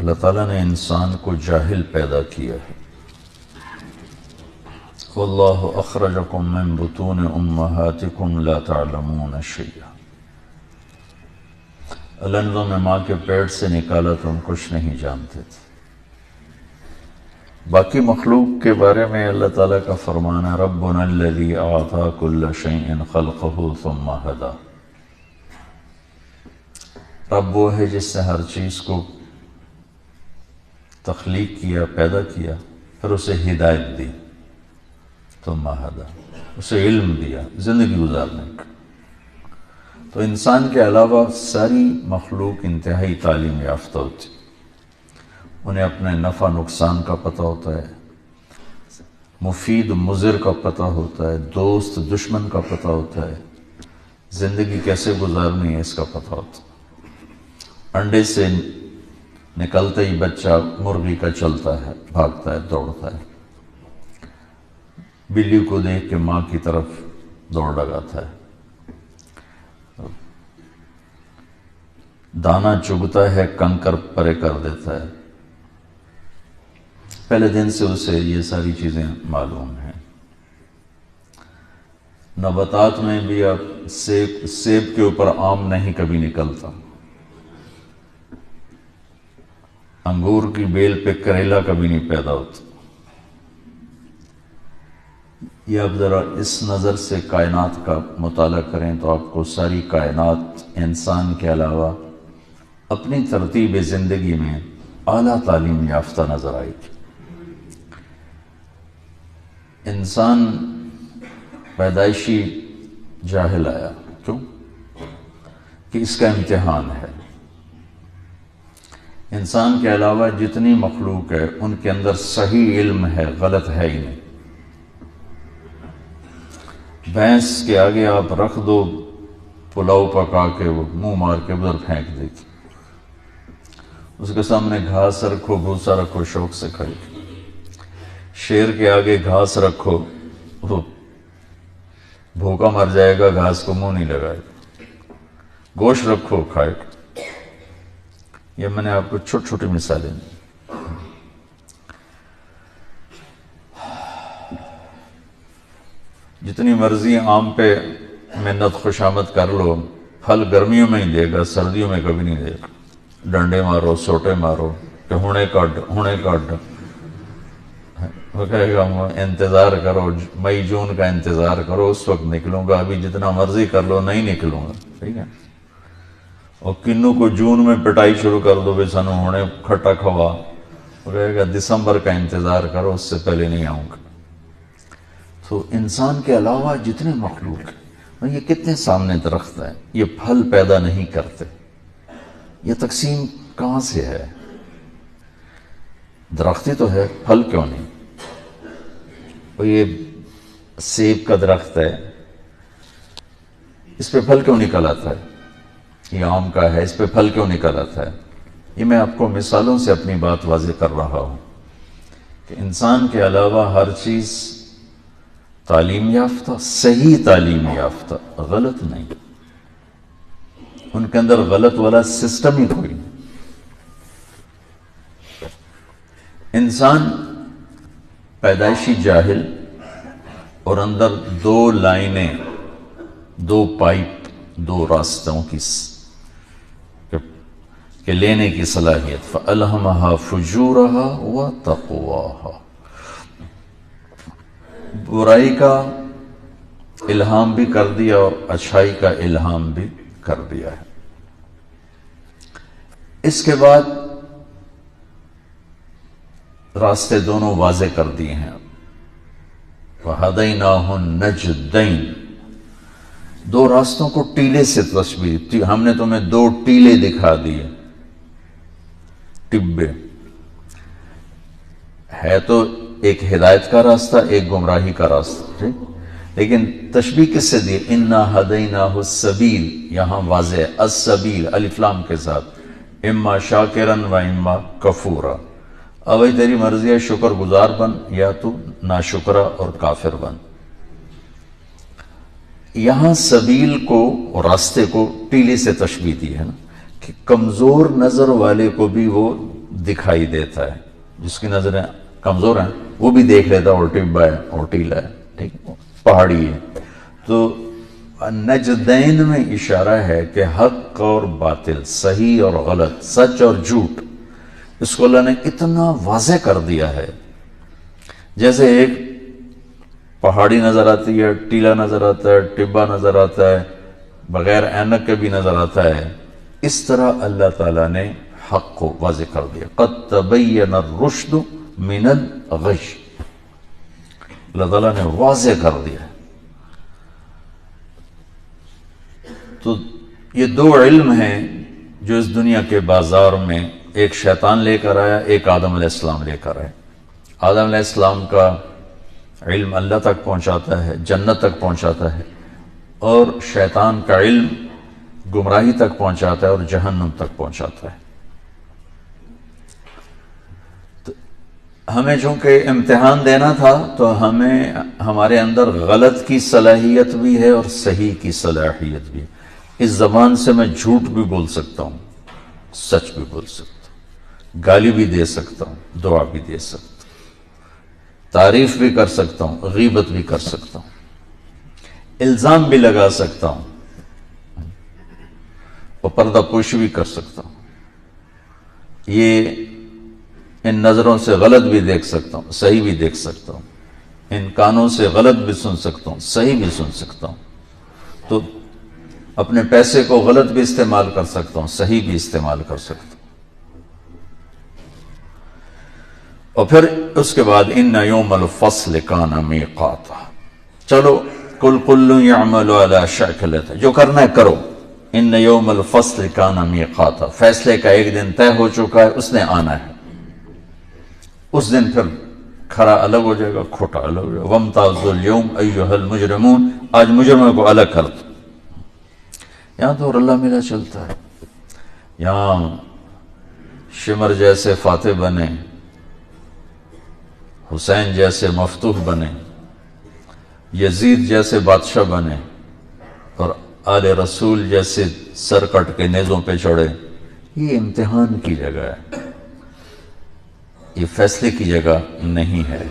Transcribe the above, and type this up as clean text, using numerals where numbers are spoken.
اللہ تعالیٰ نے انسان کو جاہل پیدا کیا ہے. واللہ اخرجکم من بطون امہاتکم لا تعلمون شیئا. اللہ نے تمہیں ماں کے پیٹ سے نکالا، تم کچھ نہیں جانتے تھے. باقی مخلوق کے بارے میں اللہ تعالیٰ کا فرمان ہے ربنا الذی اعطی کل شیء خلقہ ثم ہدی. رب وہ ہے جس نے ہر چیز کو تخلیق کیا، پیدا کیا، پھر اسے ہدایت دی، ثم ہدی، اسے علم دیا زندگی گزارنے کا. تو انسان کے علاوہ ساری مخلوق انتہائی تعلیم یافتہ ہوتی، انہیں اپنے نفع نقصان کا پتہ ہوتا ہے، مفید مضر کا پتہ ہوتا ہے، دوست دشمن کا پتہ ہوتا ہے، زندگی کیسے گزارنی ہے اس کا پتہ ہوتا ہے. انڈے سے نکلتے ہی بچہ مرغی کا چلتا ہے، بھاگتا ہے، دوڑتا ہے، بلی کو دیکھ کے ماں کی طرف دوڑ لگاتا ہے، دانا چگتا ہے، کنکر پرے کر دیتا ہے. پہلے دن سے اسے یہ ساری چیزیں معلوم ہیں. نباتات میں بھی اب سیب کے اوپر آم نہیں کبھی نکلتا، انگور کی بیل پہ کریلا کبھی نہیں پیدا ہوتا. یہ آپ ذرا اس نظر سے کائنات کا مطالعہ کریں تو آپ کو ساری کائنات انسان کے علاوہ اپنی ترتیب زندگی میں اعلیٰ تعلیم یافتہ نظر آئے گی. انسان پیدائشی جاہل آیا، کیوں؟ کہ اس کا امتحان ہے. انسان کے علاوہ جتنی مخلوق ہے ان کے اندر صحیح علم ہے، غلط ہے ہی نہیں. بھینس کے آگے آپ رکھ دو پلاؤ پکا کے، وہ منہ مار کے ادھر پھینک دے گی. اس کے سامنے گھاس رکھو، بھوسا رکھو، شوق سے کھائے گی. شیر کے آگے گھاس رکھو، وہ بھوکا مر جائے گا، گھاس کو منہ نہیں لگائے گا. گوشت رکھو، کھائے گا. یہ میں نے آپ کو چھوٹی چھوٹی مثالیں دی. جتنی مرضی آم پہ منت خوشامد کر لو، پھل گرمیوں میں ہی دے گا، سردیوں میں کبھی نہیں دے گا. ڈنڈے مارو، سوٹے مارو کہ ہونے کاٹ، وہ کہے گا انتظار کرو، مئی جون کا انتظار کرو، اس وقت نکلوں گا، ابھی جتنا مرضی کر لو نہیں نکلوں گا. ٹھیک ہے. اور کنو کو جون میں پٹائی شروع کر دو، بے سانو ہونے کھٹا کھوا، وہ کہے گا دسمبر کا انتظار کرو، اس سے پہلے نہیں آؤں گا. تو انسان کے علاوہ جتنے مخلوق ہیں، یہ کتنے سامنے درخت ہیں، یہ پھل پیدا نہیں کرتے. یہ تقسیم کہاں سے ہے؟ درختی تو ہے، پھل کیوں نہیں؟ اور یہ سیب کا درخت ہے، اس پہ پھل کیوں نکل آتا ہے؟ یہ آم کا ہے، اس پہ پھل کیوں نکل آتا ہے؟ یہ میں آپ کو مثالوں سے اپنی بات واضح کر رہا ہوں کہ انسان کے علاوہ ہر چیز تعلیم یافتہ، صحیح تعلیم یافتہ، غلط نہیں. ان کے اندر غلط والا سسٹم ہی کوئی نہیں. انسان پیدائشی جاہل، اور اندر دو لائنیں، دو پائپ، دو راستوں کی کہ لینے کی صلاحیت. فَأَلْهَمَهَا فُجُورَهَا وَتَقْوَاهَا. برائی کا الہام بھی کر دیا اور اچھائی کا الہام بھی کر دیا ہے. اس کے بعد راستے دونوں واضح کر دیے ہیں. وَهَدَيْنَاهُ النَّجْدَيْنِ. دو راستوں کو ٹیلے سے تشبیہ، ہم نے تمہیں دو ٹیلے دکھا دیے، ٹبے. ہے تو ایک ہدایت کا راستہ، ایک گمراہی کا راستہ، لیکن تشبیہ کس سے دی؟ اِنَّا هَدَيْنَاهُ السَّبِيلِ. یہاں واضح السبیل الف لام کے ساتھ، اما شاکرن و اما کفورا. اب تیری مرضی ہے، شکر گزار بن یا تو ناشکرہ اور کافر بن. یہاں سبیل کو اور راستے کو ٹیلے سے تشبیہ دی ہے نا، کہ کمزور نظر والے کو بھی وہ دکھائی دیتا ہے. جس کی نظریں کمزور ہیں وہ بھی دیکھ لیتا اور ٹبا ہے اور ٹیلا ہے, ٹھیک, پہاڑی ہے. تو نجدین میں اشارہ ہے کہ حق اور باطل, صحیح اور غلط, سچ اور جھوٹ, اس کو اللہ نے اتنا واضح کر دیا ہے. جیسے ایک پہاڑی نظر آتی ہے, ٹیلا نظر آتا ہے, ٹبا نظر آتا ہے, بغیر اینک کے بھی نظر آتا ہے, اس طرح اللہ تعالیٰ نے حق کو واضح کر دیا. قد تبین الرشد من الغی, اللہ تعالیٰ نے واضح کر دیا. تو یہ دو علم ہیں جو اس دنیا کے بازار میں ایک شیطان لے کر آیا, ایک آدم علیہ السلام لے کر آئے. آدم علیہ السلام کا علم اللہ تک پہنچاتا ہے, جنت تک پہنچاتا ہے, اور شیطان کا علم گمراہی تک پہنچاتا ہے اور جہنم تک پہنچاتا ہے. تو ہمیں چونکہ امتحان دینا تھا تو ہمیں ہمارے اندر غلط کی صلاحیت بھی ہے اور صحیح کی صلاحیت بھی ہے. اس زبان سے میں جھوٹ بھی بول سکتا ہوں, سچ بھی بول سکتا ہوں, گالی بھی دے سکتا ہوں, دعا بھی دے سکتا ہوں, تعریف بھی کر سکتا ہوں, غیبت بھی کر سکتا ہوں, الزام بھی لگا سکتا ہوں, اور پردہ پوشی بھی کر سکتا ہوں. یہ ان نظروں سے غلط بھی دیکھ سکتا ہوں, صحیح بھی دیکھ سکتا ہوں. ان کانوں سے غلط بھی سن سکتا ہوں, صحیح بھی سن سکتا ہوں. تو اپنے پیسے کو غلط بھی استعمال کر سکتا ہوں, صحیح بھی استعمال کر سکتا ہوں. اور پھر اس کے بعد ان یوم الفصل کان میقاتا, چلو کل یعمل علی شاکلتہ, جو کرنا ہے کرو. ان یوم الفصل کان میقاتا, فیصلے کا ایک دن طے ہو چکا ہے, اس نے آنا ہے. اس دن پھر کھرا الگ ہو جائے گا, کھوٹا الگ ہو جائے گا. وامتازوا اليوم ایھا المجرمون, آج مجرموں کو الگ کر دو. یہاں تو اللہ ملا چلتا ہے. یہاں شمر جیسے فاتح بنے, حسین جیسے مفتوح بنے, یزید جیسے بادشاہ بنے, اور آل رسول جیسے سر کٹ کے نیزوں پہ چڑھے. یہ امتحان کی جگہ ہے, یہ فیصلے کی جگہ نہیں ہے.